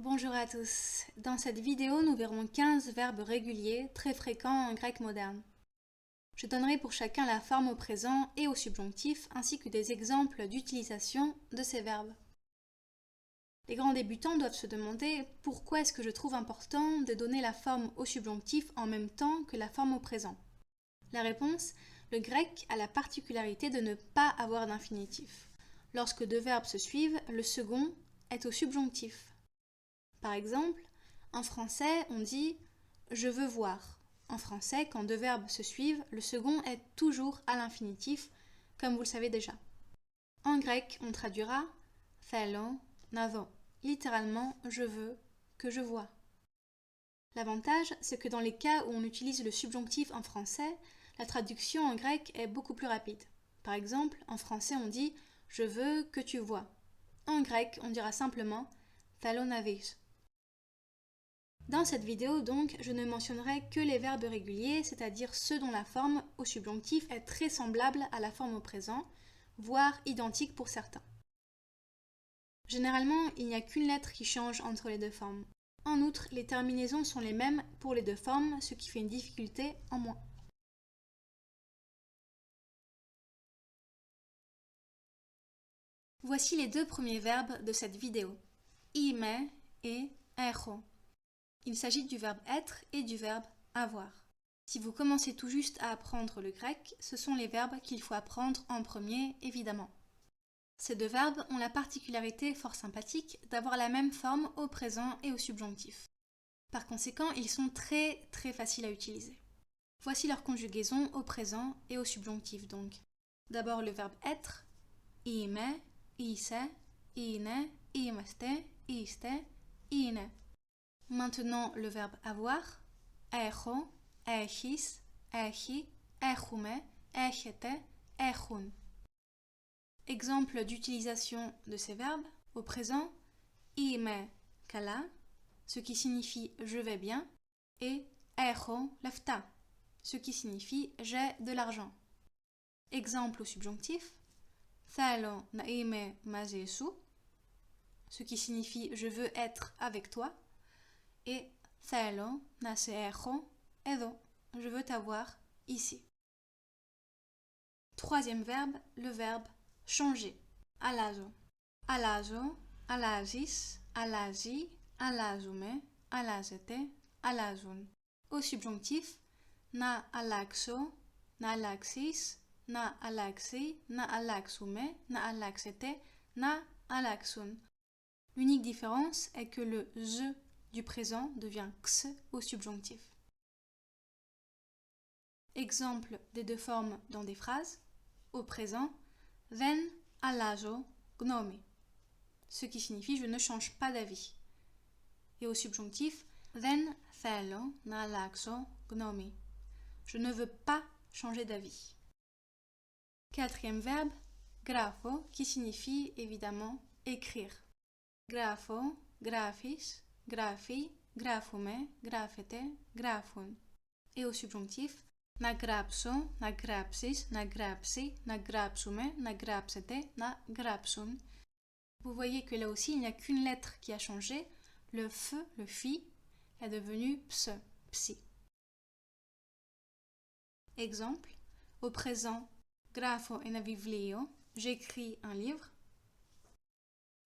Bonjour à tous. Dans cette vidéo, nous verrons 15 verbes réguliers très fréquents en grec moderne. Je donnerai pour chacun la forme au présent et au subjonctif ainsi que des exemples d'utilisation de ces verbes. Les grands débutants doivent se demander pourquoi est-ce que je trouve important de donner la forme au subjonctif en même temps que la forme au présent. La réponse, le grec a la particularité de ne pas avoir d'infinitif. Lorsque deux verbes se suivent, le second est au subjonctif. Par exemple, en français, on dit « je veux voir ». En français, quand deux verbes se suivent, le second est toujours à l'infinitif, comme vous le savez déjà. En grec, on traduira « θέλω να δω », littéralement « je veux que je vois ». L'avantage, c'est que dans les cas où on utilise le subjonctif en français, la traduction en grec est beaucoup plus rapide. Par exemple, en français, on dit « je veux que tu vois ». En grec, on dira simplement « θέλω να δεις ». Dans cette vidéo, donc, je ne mentionnerai que les verbes réguliers, c'est-à-dire ceux dont la forme au subjonctif est très semblable à la forme au présent, voire identique pour certains. Généralement, il n'y a qu'une lettre qui change entre les deux formes. En outre, les terminaisons sont les mêmes pour les deux formes, ce qui fait une difficulté en moins. Voici les deux premiers verbes de cette vidéo, είμαι et έχω. Il s'agit du verbe être et du verbe avoir. Si vous commencez tout juste à apprendre le grec, ce sont les verbes qu'il faut apprendre en premier, évidemment. Ces deux verbes ont la particularité fort sympathique d'avoir la même forme au présent et au subjonctif. Par conséquent, ils sont très faciles à utiliser. Voici leur conjugaison au présent et au subjonctif donc. D'abord le verbe être, είμαι, είσαι, είναι, είμαστε, είστε, είναι. Maintenant, le verbe avoir, έχω, έχεις, έχει, έχουμε, έχετε, έχουν. Exemple d'utilisation de ces verbes au présent, είμαι καλά, ce qui signifie je vais bien, et έχω λεφτά, ce qui signifie j'ai de l'argent. Exemple au subjonctif, θέλω να είμαι μαζί σου, ce qui signifie je veux être avec toi, et θέλω να σε έχω εδώ, je veux t'avoir ici. Troisième verbe, le verbe changer. Αλλάζω. Αλλάζω, αλλάζεις, αλλάζει, αλλάζουμε, αλλάζετε, αλλάζουν. Au subjonctif, να αλλάξω, να αλλάξεις, να αλλάξει, να αλλάξουμε, να αλλάξετε, να αλλάξουν. L'unique différence est que le je du présent devient x au subjonctif. Exemple des deux formes dans des phrases. Au présent, δεν αλλάζω γνώμη, ce qui signifie je ne change pas d'avis. Et au subjonctif, δεν θέλω να αλλάξω γνώμη, je ne veux pas changer d'avis. Quatrième verbe, γράφω, qui signifie évidemment écrire. Γράφω, γράφεις, γράφει, γράφουμε, γράφετε, γράφουν. Et au subjonctif, να γράψω, να γράψεις, να γράψει, να γράψουμε, να γράψετε, να γράψουν. Vous voyez que là aussi, il n'y a qu'une lettre qui a changé. Le f, le fi, est devenu ps, psi. Exemple, au présent, γράφω ένα βιβλίο, j'écris un livre.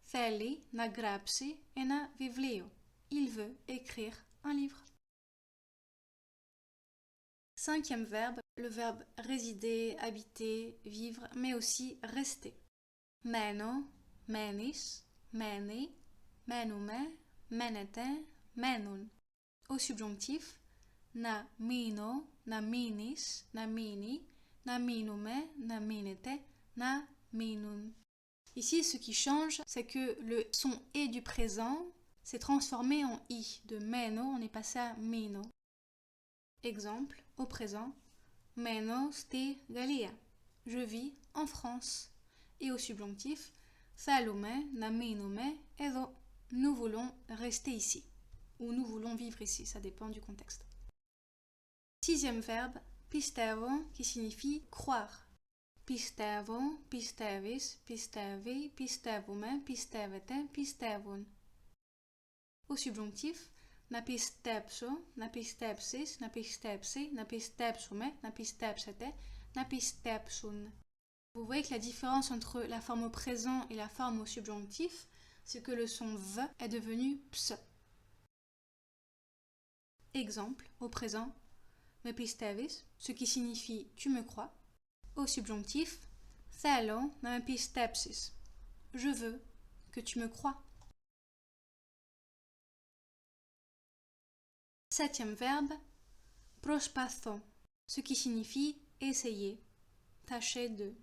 Θέλει να γράψει ένα βιβλίο. Il veut écrire un livre. Cinquième verbe, le verbe résider, habiter, vivre, mais aussi rester. Μένω, μένεις, μένει, μένουμε, μένετε, μένουν. Au subjonctif, να μείνω, να μείνεις, να μείνει, να μείνουμε, να μείνετε, να μείνουν. Ici, ce qui change, c'est que le son et du présent s'est transformé en i. De μένω, on est passé à μείνω. Exemple, au présent, μένω στη Γαλλία. Je vis en France. Et au subjonctif, θέλουμε να μείνουμε εδώ. Nous voulons rester ici. Ou nous voulons vivre ici, ça dépend du contexte. Sixième verbe, πιστεύω, qui signifie croire. Πιστεύω, πιστεύεις, πιστεύει, πιστεύουμε, πιστεύετε, πιστεύουν. Au subjonctif, na pistepso, na pistepsis, na pistepsi, na pistepsume, na pistepsete, na pistepsun. Vous voyez que la différence entre la forme au présent et la forme au subjonctif, c'est que le son V est devenu ps. Exemple, au présent, me pistevis, ce qui signifie tu me crois. Au subjonctif, θέλω να με πιστέψεις. Je veux que tu me crois. Septième verbe, προσπαθώ, ce qui signifie essayer, tâcher de.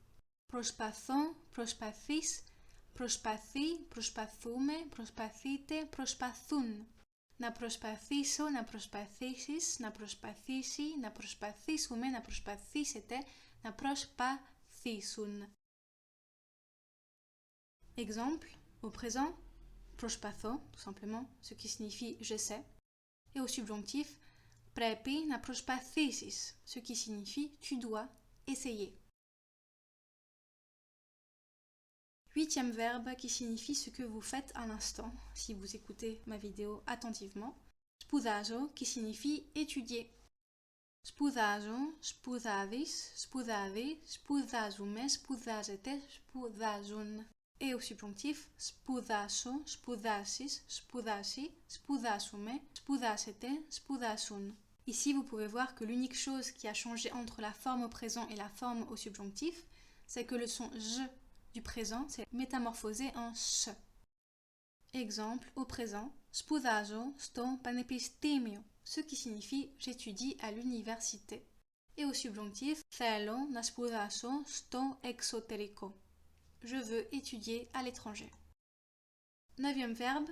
Προσπαθώ, προσπαθείς, προσπαθεί, προσπαθούμε, προσπαθείτε, προσπαθούν. Να προσπαθήσω, να προσπαθήσεις, να προσπαθήσει, να προσπαθήσουμε, να προσπαθήσετε, να προσπαθήσουν. Exemple, au présent, προσπαθώ, tout simplement, ce qui signifie j'essaie. Et au subjonctif, πρέπει να προσπαθήσεις, ce qui signifie tu dois essayer. Huitième verbe qui signifie ce que vous faites à l'instant, si vous écoutez ma vidéo attentivement. Σπουδάζω, qui signifie étudier. Σπουδάζω, σπουδάζεις, σπουδάζει, σπουδάζουμε, σπουδάζετε, σπουδάζουν. Et au subjonctif, σπουδάσω, σπουδάσεις, σπουδάσει, σπουδάσουμε, σπουδάσετε, σπουδάσουν. Ici, vous pouvez voir que l'unique chose qui a changé entre la forme au présent et la forme au subjonctif, c'est que le son je du présent s'est métamorphosé en sh. Exemple, au présent, σπουδάζω στο πανεπιστήμιο, ce qui signifie j'étudie à l'université. Et au subjonctif, θέλω να σπουδάσω στο εξωτερικό. Je veux étudier à l'étranger. Neuvième verbe,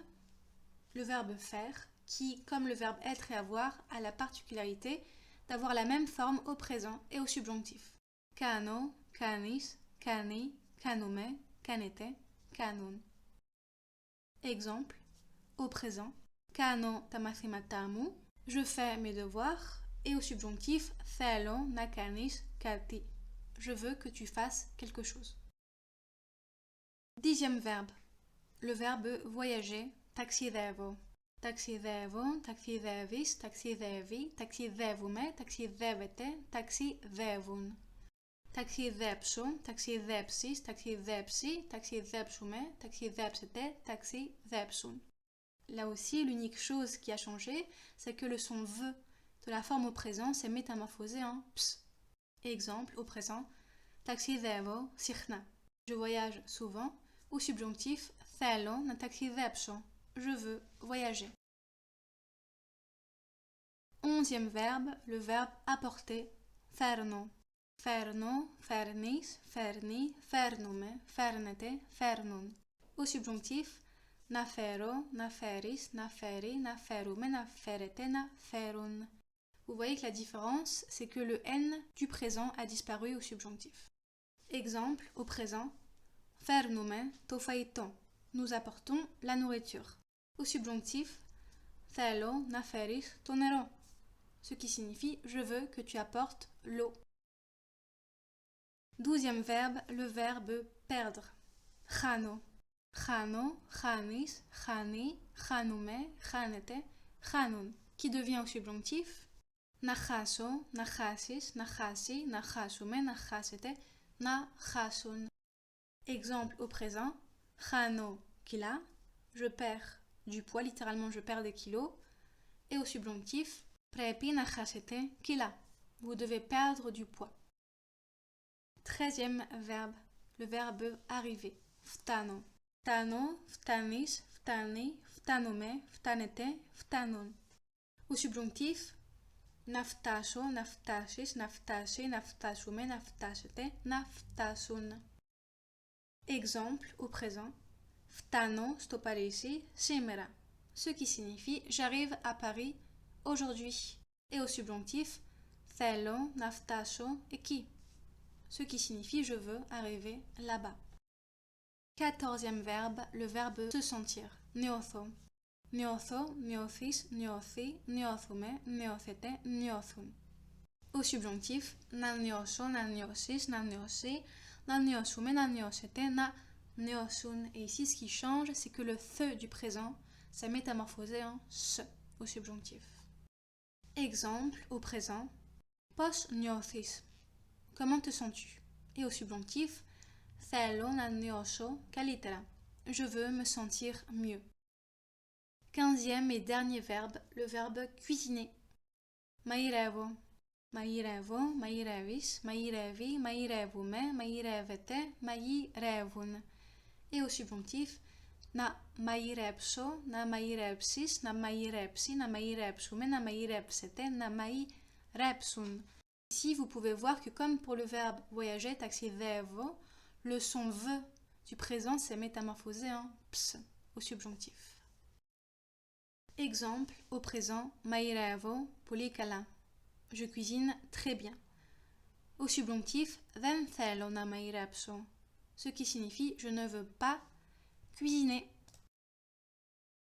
le verbe faire, qui, comme le verbe être et avoir, a la particularité d'avoir la même forme au présent et au subjonctif. Κάνω, κάνεις, κάνει, κάνουμε, κάνετε, κάνουν. Exemple, au présent, κάνω τα μαθήματά μου, je fais mes devoirs, et au subjonctif, θέλω να κάνεις κάτι. Je veux que tu fasses quelque chose. Dixième verbe, le verbe voyager, ταξιδεύω. Ταξιδεύω, ταξιδεύεις, ταξιδεύει, ταξιδεύουμε, ταξιδεύετε, ταξιδεύουν. Ταξιδέψω, ταξιδέψεις, ταξιδέψει, ταξιδέψουμε, ταξιδέψετε, ταξιδέψουν. Là aussi, l'unique chose qui a changé, c'est que le son V de la forme au présent s'est métamorphosé en ps. Exemple, au présent, ταξιδεύω συχνά. Je voyage souvent. Au subjonctif, θέλω να ταξιδέψω. Je veux voyager. Onzième verbe, le verbe apporter, φέρνω. Φέρνω, φέρνεις, φέρνει, φέρνουμε, φέρνετε, φέρνουν. Au subjonctif, να φέρω, να φέρεις, να φέρει, να φέρουμε, να φέρετε, να φέρουν. Vous voyez que la différence, c'est que le N du présent a disparu au subjonctif. Exemple, au présent, φέρνουμε το φαγητό. Nous apportons la nourriture. Au subjonctif, θέλω να φέρεις το νερό. Ce qui signifie je veux que tu apportes l'eau. Douzième verbe, le verbe perdre. Χάνω. Χάνω, χάνεις, χάνει, χάνουμε, χάνετε, χάνουν. Qui devient au subjonctif να χάσω, να χάσεις, να χάσει, να χάσουμε, να χάσετε, να χάσουν. Exemple au présent, χάνω κιλά, je perds du poids, littéralement je perds des kilos. Et au subjonctif, πρέπει να χάσετε κιλά. Vous devez perdre du poids. 13e verbe, le verbe arriver. Φτάνω. Φτάνω, φτάνεις, φτάνει, φτάνουμε, φτάνετε, φτάνουν. Au subjonctif, να φτάσω, να φτάσεις, να φτάσει, να φτάσουμε, να φτάσετε, να φτάσουν. Exemple au présent, φτάνω στο Παρίσι σήμερα. Ce qui signifie j'arrive à Paris aujourd'hui. Et au subjonctif, θέλω να φτάσω εκεί. Ce qui signifie je veux arriver là-bas. 14e verbe, le verbe se sentir. Νιώθω. Νιώθω, νιώθεις, νιώθει, νιώθουμε, νιώθετε, νιώθουν. Au subjonctif, να νιώσω, να νιώσεις, να νιώσει, να νιώσουμε, να νιώσετε, να νιώσουν. Et ici, ce qui change, c'est que le the du présent s'est métamorphosé en s au subjonctif. Exemple au présent. Πώς νιώθεις? Comment te sens-tu? Et au subjonctif, θέλω να νιώσω καλύτερα. Je veux me sentir mieux. 15e et dernier verbe, le verbe cuisiner. Μαγειρεύω. Μαγειρεύω, μαγειρεύεις, μαγειρεύει, μαγειρεύουμε, μαγειρεύετε, μαγειρεύουν. Et au subjonctif, να μαγειρέψω, να μαγειρέψεις, να μαγειρέψει, να μαγειρέψουμε, να μαγειρέψετε, να μαγειρέψουν. Ici, vous pouvez voir que comme pour le verbe voyager, ταξιδεύω, le son v du présent s'est métamorphosé en ps au subjonctif. Exemple au présent, μαγειρεύω πολύ καλά. Je cuisine très bien. Au subjonctif, δεν θέλω να μαγειρέψω, ce qui signifie je ne veux pas cuisiner.